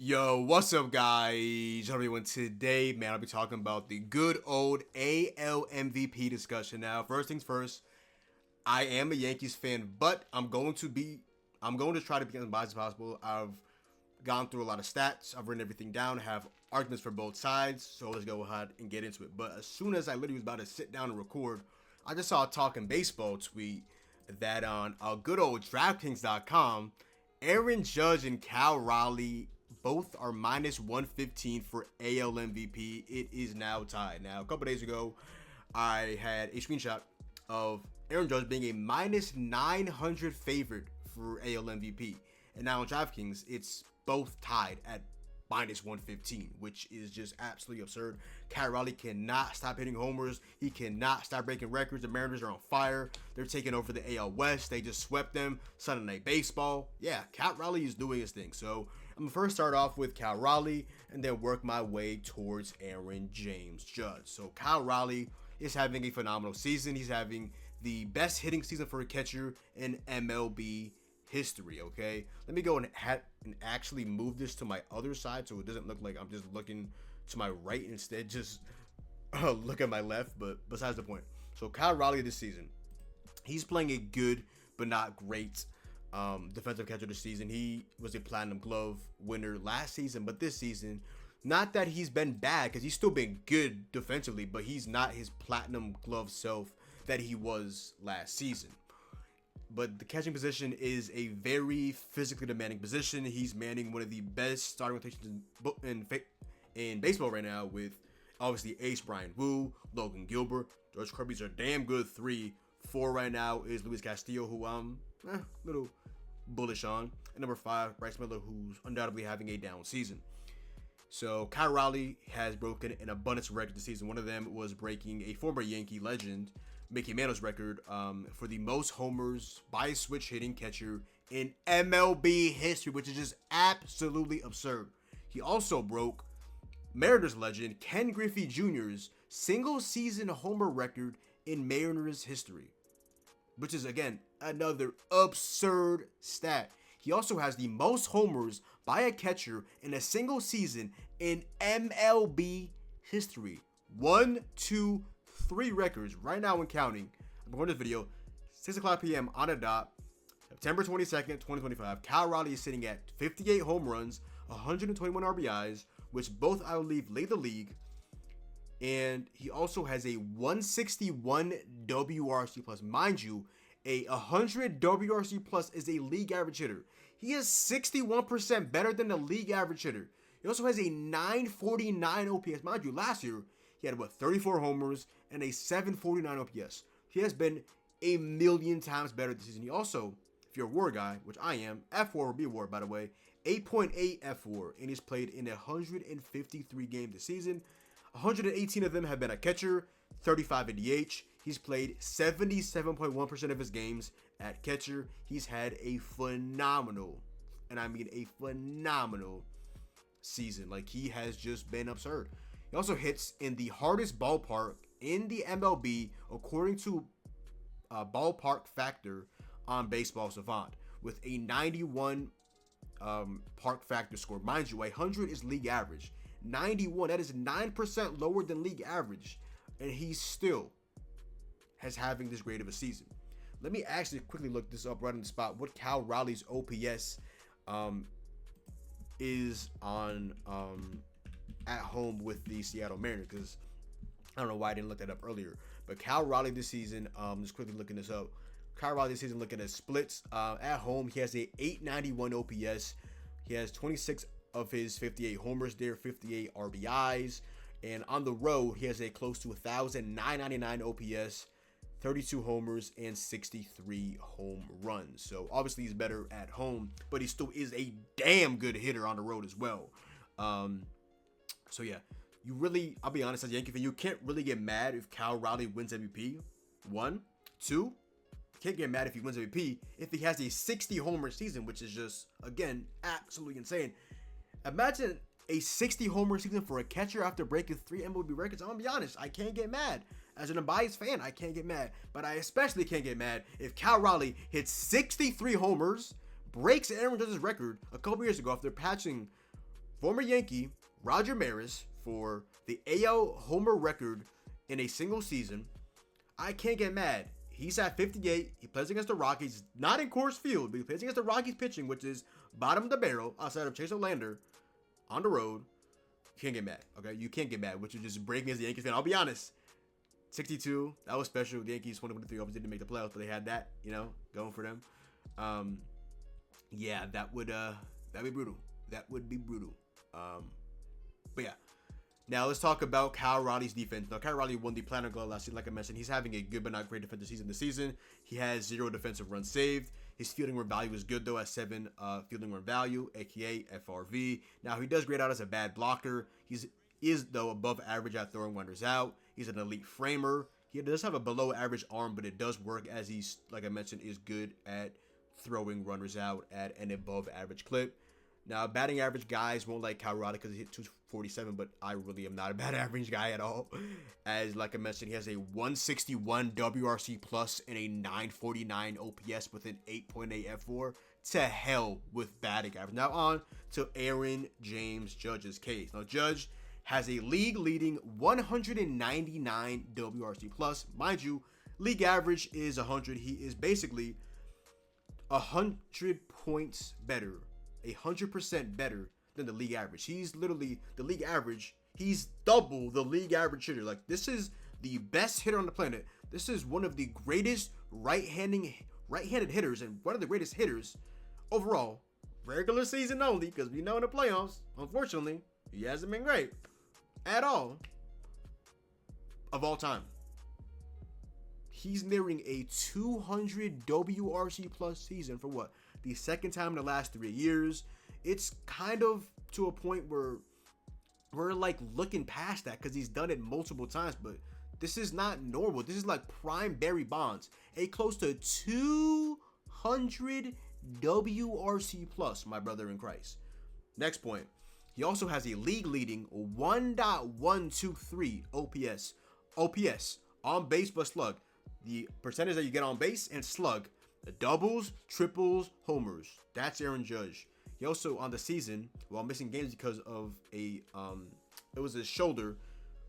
Yo, what's up, guys? Everyone, today, man, I'll be talking about the good old AL MVP discussion. Now, first things first, I am a Yankees fan, but I'm going to try to be as biased as possible. I've gone through a lot of stats, I've written everything down, have arguments for both sides, so let's go ahead and get into it. But as soon as I literally was about to sit down and record, I just saw a Talking Baseball tweet that on a good old DraftKings.com, Aaron Judge and Cal Raleigh both are minus 115 for AL MVP. It is now tied. Now, a couple days ago, I had a screenshot of Aaron Judge being a minus 900 favorite for AL MVP. And now on DraftKings, it's both tied at minus 115, which is just absolutely absurd. Cal Raleigh cannot stop hitting homers. He cannot stop breaking records. The Mariners are on fire. They're taking over the AL West. They just swept them. Sunday Night Baseball. Yeah, Cal Raleigh is doing his thing. So I'm going to first start off with Cal Raleigh and then work my way towards Aaron James Judge. So Cal Raleigh is having a phenomenal season. He's having the best hitting season for a catcher in MLB history. Okay, let me go and actually move this to my other side so it doesn't look like I'm just looking to my right, instead just look at my left. But besides the point, so Kyle Raleigh this season, he's playing a good but not great defensive catcher this season. He was a Platinum Glove winner last season, but this season, not that he's been bad, because he's still been good defensively, but he's not his Platinum Glove self that he was last season. But the catching position is a very physically demanding position. He's manning one of the best starting rotations in baseball right now, with obviously Ace Brian Wu, Logan Gilbert, George Kirby's a damn good 3-4 right now is Luis Castillo, who I'm a little bullish on. And number 5, Bryce Miller, who's undoubtedly having a down season. So Kyle Raleigh has broken an abundance of records this season. One of them was breaking a former Yankee legend, Mickey Mantle's record for the most homers by a switch hitting catcher in MLB history, which is just absolutely absurd. He also broke Mariners legend Ken Griffey Jr.'s single season homer record in Mariners history, which is, again, another absurd stat. He also has the most homers by a catcher in a single season in MLB history. 1, 2, 3 records right now and counting. I'm recording this video 6 o'clock p.m. on a dot, September 22nd, 2025. Cal Raleigh is sitting at 58 home runs, 121 RBIs, which both, I believe, lead the league. And he also has a 161 WRC plus. Mind you, a 100 WRC plus is a league average hitter. He is 61% better than the league average hitter. He also has a 949 OPS. Mind you, last year, he had, 34 homers and a 749 OPS. He has been a million times better this season. He also, if you're a WAR guy, which I am, F4 or B WAR, by the way, 8.8 F4, and he's played in 153 games this season. 118 of them have been a catcher, 35 in DH. He's played 77.1% of his games at catcher. He's had a phenomenal, and I mean a phenomenal season. Like, he has just been absurd. He also hits in the hardest ballpark in the MLB, according to Ballpark Factor on Baseball Savant, with a 91 park factor score. Mind you, 100 is league average. 91, that is 9% lower than league average, and he still has having this great of a season. Let me actually quickly look this up right on the spot. What Cal Raleigh's OPS is on at home with the Seattle Mariners, because I don't know why I didn't look that up earlier. But Cal Raleigh this season, just quickly looking this up. Cal Raleigh this season, looking at splits. At home, he has a 891 OPS. He has 26 of his 58 homers there, 58 RBIs. And on the road, he has a close to 1,999 OPS, 32 homers, and 63 home runs. So obviously he's better at home, but he still is a damn good hitter on the road as well. So yeah, you really, I'll be honest, as a Yankee fan, you can't really get mad if Cal Raleigh wins MVP. 1, 2, you can't get mad if he wins MVP if he has a 60 homer season, which is just, again, absolutely insane. Imagine a 60 homer season for a catcher after breaking 3 MLB records. I'm gonna be honest, I can't get mad. As an unbiased fan, I can't get mad. But I especially can't get mad if Cal Raleigh hits 63 homers, breaks Aaron Judge's record a couple years ago after patching Former Yankee Roger Maris for the AL homer record in a single season. I can't get mad. He's at 58. He plays against the Rockies, not in Coors Field, but he plays against the Rockies pitching, which is bottom of the barrel outside of Chase Olander on the road. You can't get mad, okay? You can't get mad, which is just breaking as a Yankees fan. I'll be honest. 62, that was special. The Yankees 2023 obviously didn't make the playoffs, but they had that, going for them. Yeah, that'd be brutal. That would be brutal. But yeah. Now let's talk about Kyle Raleigh's defense. Now Kyle Raleigh won the Platinum Glove last season, like I mentioned. He's having a good but not great defensive season this season. He has 0 defensive runs saved. His fielding run value is good though at 7 fielding run value, aka FRV. Now he does grade out as a bad blocker. He is though above average at throwing runners out. He's an elite framer. He does have a below average arm, but it does work as he's, like I mentioned, is good at throwing runners out at an above average clip. Now, batting average guys won't like Kyle Raleigh because he hit 247, but I really am not a batting average guy at all. As, like I mentioned, he has a 161 WRC plus and a 949 OPS with an 8.8 F4. To hell with batting average. Now on to Aaron James Judge's case. Now, Judge has a league-leading 199 WRC plus. Mind you, league average is 100. He is basically 100 points better. 100% better than the league average. He's literally the league average. He's double the league average hitter. Like, this is the best hitter on the planet. This is one of the greatest right-handed hitters and one of the greatest hitters overall. Regular season only, because we know in the playoffs, unfortunately, he hasn't been great at all of all time. He's nearing a 200 WRC plus season for what? The second time in the last 3 years. It's kind of to a point where we're like looking past that because he's done it multiple times, but this is not normal. This is like prime Barry Bonds, a close to 200 WRC plus, my brother in Christ. Next point, he also has a league leading 1.123 OPS on base plus slug, the percentage that you get on base and slug. The doubles, triples, homers. That's Aaron Judge. He also on the season, while missing games because of it was his shoulder,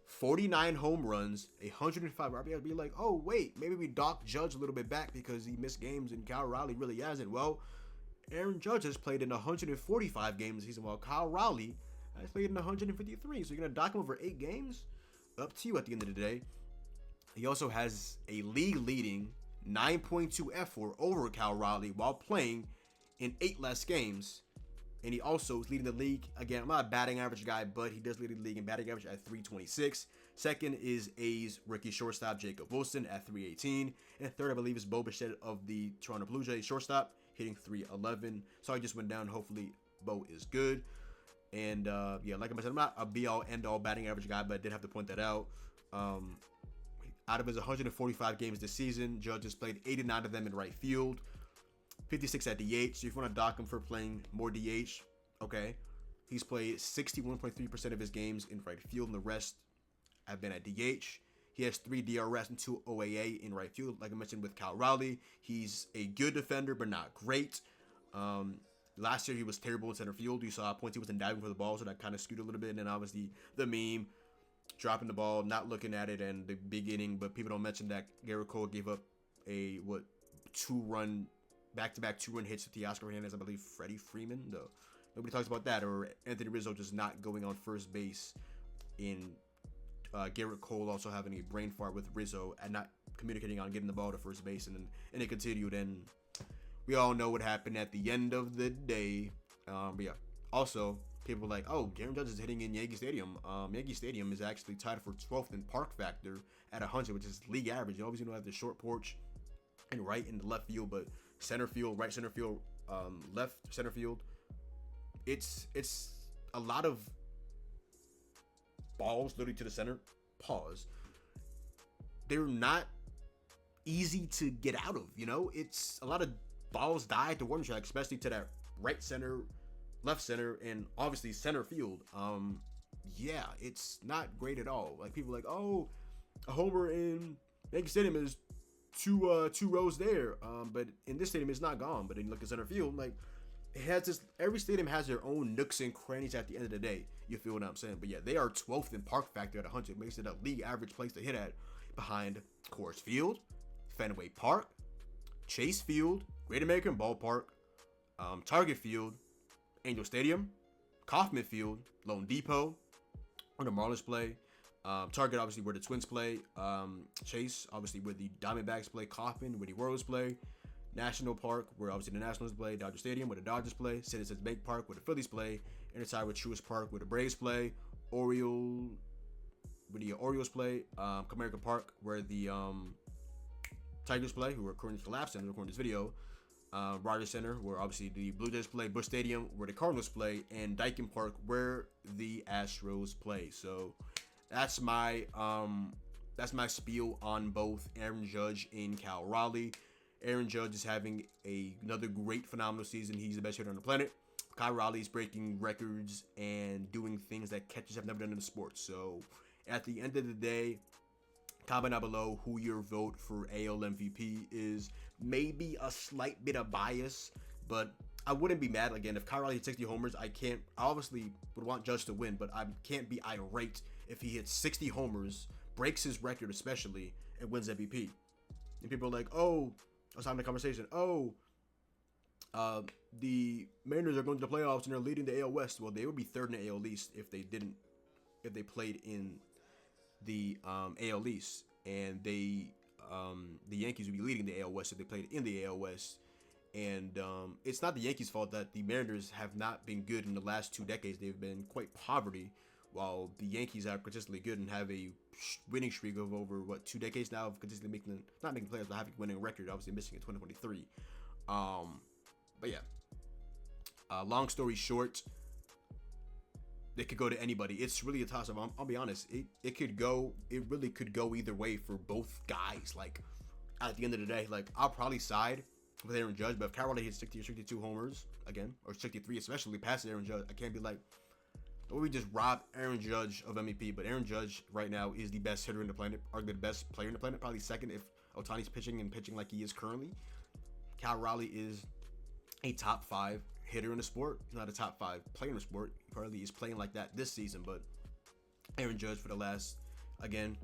49 home runs, 105 RBI. I'd be like, oh wait, maybe we dock Judge a little bit back because he missed games and Kyle Raleigh really hasn't. Well, Aaron Judge has played in 145 games this season, while Kyle Raleigh has played in 153. So you're gonna dock him over 8 games? Up to you at the end of the day. He also has a league leading 9.2 F4 over Kyle Raleigh while playing in 8 less games. And he also is leading the league. Again, I'm not a batting average guy, but he does lead the league in batting average at 326. Second is A's rookie shortstop Jacob Wilson at 318. And third, I believe, is Bo Bichette of the Toronto Blue Jays shortstop, hitting 311. So I just went down. Hopefully, Bo is good. And yeah, like I mentioned, I'm not a be-all, end-all batting average guy, but I did have to point that out. Out of his 145 games this season, Judge has played 89 of them in right field, 56 at DH. So if you want to dock him for playing more DH, okay. He's played 61.3% of his games in right field, and the rest have been at DH. He has 3 DRS and 2 OAA in right field. Like I mentioned with Kyle Raleigh, he's a good defender, but not great. Last year, he was terrible in center field. You saw points he wasn't diving for the ball, so that kind of skewed a little bit. And then obviously the meme, dropping the ball, not looking at it, and the beginning. But people don't mention that Garrett Cole gave up a back-to-back 2-run hits to Teoscar Hernandez, I believe Freddie Freeman. Though nobody talks about that, or Anthony Rizzo just not going on first base. In Garrett Cole also having a brain fart with Rizzo and not communicating on getting the ball to first base, and it continued. And we all know what happened at the end of the day. But yeah, also. People are like, oh, Aaron Judge is hitting in Yankee Stadium. Yankee Stadium is actually tied for 12th in park factor at 100, which is league average. You obviously don't have the short porch and right and left field, but center field, right center field, left center field. It's a lot of balls literally to the center. Pause. They're not easy to get out of. It's a lot of balls die at the warning track, especially to that right center, left center, and obviously center field. Yeah, it's not great at all. Like, people are like, oh, a homer in Yankee Stadium is two rows there, but in this stadium it's not gone. But then you look at center field, like, it has this. Every stadium has their own nooks and crannies. At the end of the day, you feel what I'm saying? But yeah, they are 12th in park factor at 100. Makes it a league average place to hit at, behind Coors Field, Fenway Park, Chase Field, Great American Ballpark, Target Field, Angel Stadium, Kauffman Field, Lone Depot, where the Marlins play. Target, obviously, where the Twins play. Chase, obviously, where the Diamondbacks play. Kauffman, where the Royals play. National Park, where obviously the Nationals play. Dodger Stadium, where the Dodgers play. Citizens Bank Park, where the Phillies play. Inside with Truist Park, where the Braves play. Orioles play. Comerica Park, where the Tigers play, who are currently collapsing recording this video. Rogers Center, where obviously the Blue Jays play. Busch Stadium, where the Cardinals play. And Daikin Park, where the Astros play. So that's my spiel on both Aaron Judge and Cal Raleigh. Aaron Judge is having another great, phenomenal season. He's the best hitter on the planet. Cal Raleigh is breaking records and doing things that catchers have never done in the sport. So at the end of the day, comment down below who your vote for AL MVP is. Maybe a slight bit of bias, but I wouldn't be mad. Again, if Cal Raleigh hits 60 homers, I obviously would want Judge to win, but I can't be irate if he hits 60 homers, breaks his record especially, and wins MVP. And people are like, oh, I was having a conversation. Oh, the Mariners are going to the playoffs and they're leading the AL West. Well, they would be third in the AL East if they played in the AL East, and the Yankees would be leading the AL West if they played in the AL West. And it's not the Yankees' fault that the Mariners have not been good in the last 2 decades. They've been quite poverty, while the Yankees are consistently good and have a winning streak of over 2 decades now of consistently not making playoffs, but having a winning record. Obviously missing in 2023. But yeah. Long story short, they could go to anybody. It's really a toss-up. I'll be honest. It really could go either way for both guys. Like, at the end of the day, like, I'll probably side with Aaron Judge, but if Cal Raleigh hits 60 or 62 homers again, or 63, especially past Aaron Judge, I can't be like, we just rob Aaron Judge of MVP. But Aaron Judge right now is the best hitter in the planet, or the best player in the planet, probably second if Ohtani's pitching like he is currently. Cal Raleigh is a top 5 hitter in the sport. He's not a top 5 player in the sport. He probably is playing like that this season, but Aaron Judge for the last, again,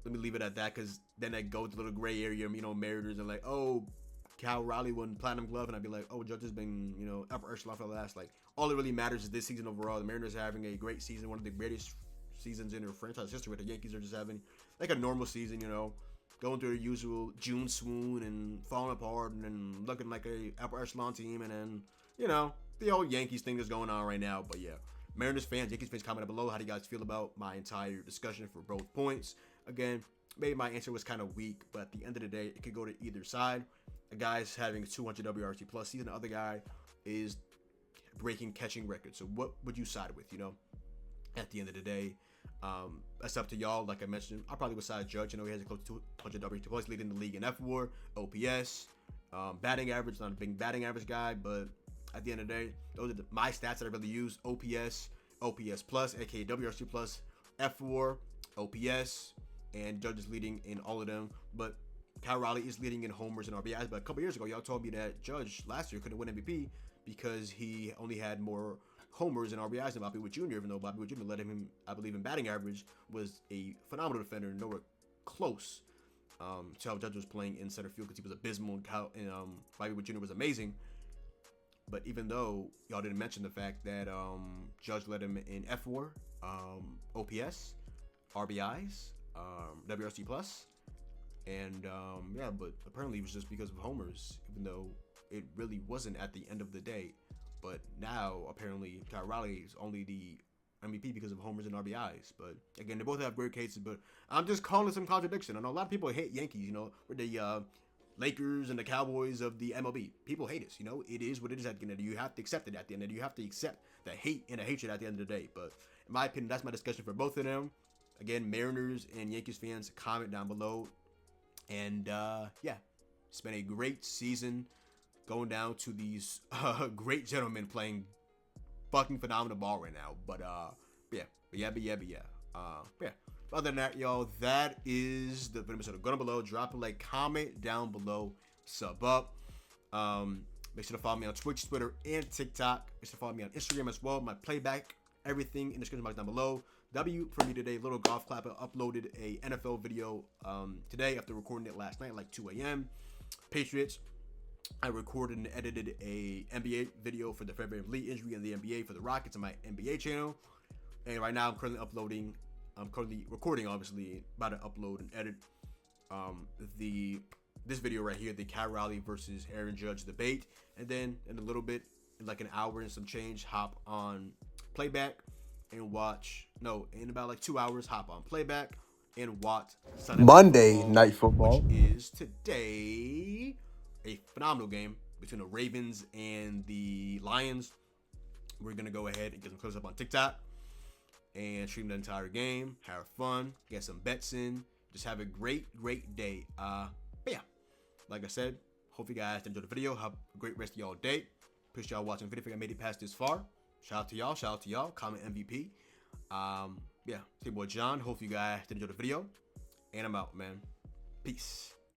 let me leave it at that, because then I go to a little gray area, Mariners and like, oh, Cal Raleigh won Platinum Glove, and I'd be like, oh, Judge has been, upper echelon for the last, like, all that really matters is this season overall. The Mariners are having a great season, one of the greatest seasons in their franchise history. The Yankees are just having, like, a normal season, going through their usual June swoon and falling apart and then looking like a upper echelon team, and then, the old Yankees thing that's going on right now. But yeah, Mariners fans, Yankees fans, comment down below. How do you guys feel about my entire discussion for both points? Again, maybe my answer was kind of weak, but at the end of the day, it could go to either side. A guy's having a 200 WRC plus season. The other guy is breaking catching records. So what would you side with, at the end of the day? That's up to y'all. Like I mentioned, I probably would side Judge. I know he has a close to 200 WRC plus, leading the league in F4, OPS, batting average. Not a big batting average guy, but at the end of the day, those are my stats that I really use. OPS plus, aka WRC plus, F4, OPS, and Judge is leading in all of them. But Cal Raleigh is leading in homers and RBIs. But a couple years ago, y'all told me that Judge last year couldn't win MVP because he only had more homers and RBIs than Bobby Witt Jr., even though Bobby Witt Jr. led him, I believe, in batting average, was a phenomenal defender, nowhere close to how Judge was playing in center field, because he was abysmal, and Bobby Witt Jr. was amazing. But even though y'all didn't mention the fact that Judge led him in F4, OPS, RBIs, WRC plus, and yeah, but apparently it was just because of homers, even though it really wasn't at the end of the day. But now apparently Cal Raleigh is only the MVP because of homers and RBIs. But again, they both have great cases. But I'm just calling some contradiction. I know a lot of people hate Yankees. We're the Lakers and the Cowboys of the MLB. People hate us. It is what it is at the end of the day. You have to accept it at the end of the day. You have to accept the hate and the hatred at the end of the day. But in my opinion, that's my discussion for both of them. Again, Mariners and Yankees fans, comment down below. And yeah, it's been a great season, going down to these great gentlemen playing fucking phenomenal ball right now. But yeah. Other than that, y'all, that is the episode. Go down below, drop a like, comment down below, sub up. Make sure to follow me on Twitch, Twitter, and TikTok. Make sure to follow me on Instagram as well. My Playback, everything in the description box down below. W for me today, little golf clap. I uploaded a NFL video today after recording it last night, like 2 a.m. Patriots. I recorded and edited a NBA video for the February Lee injury in the NBA for the Rockets on my NBA channel. And right now I'm currently recording, obviously, about to upload and edit this video right here, the Raleigh versus Aaron Judge debate. And then in a little bit, in like an hour and some change, hop on Playback and watch, in about like 2 hours, hop on Playback and watch Monday Night Football, which is today. A phenomenal game between the Ravens and the Lions. We're going to go ahead and get some clips up on TikTok and stream the entire game, have fun, get some bets in, just have a great day. But yeah, like I said, hope you guys enjoyed the video. Have a great rest of y'all day. Appreciate y'all watching the video. If I made it past this far, shout out to y'all. Comment MVP. Yeah, it's your boy John. Hope you guys enjoyed the video, and I'm out, man. Peace.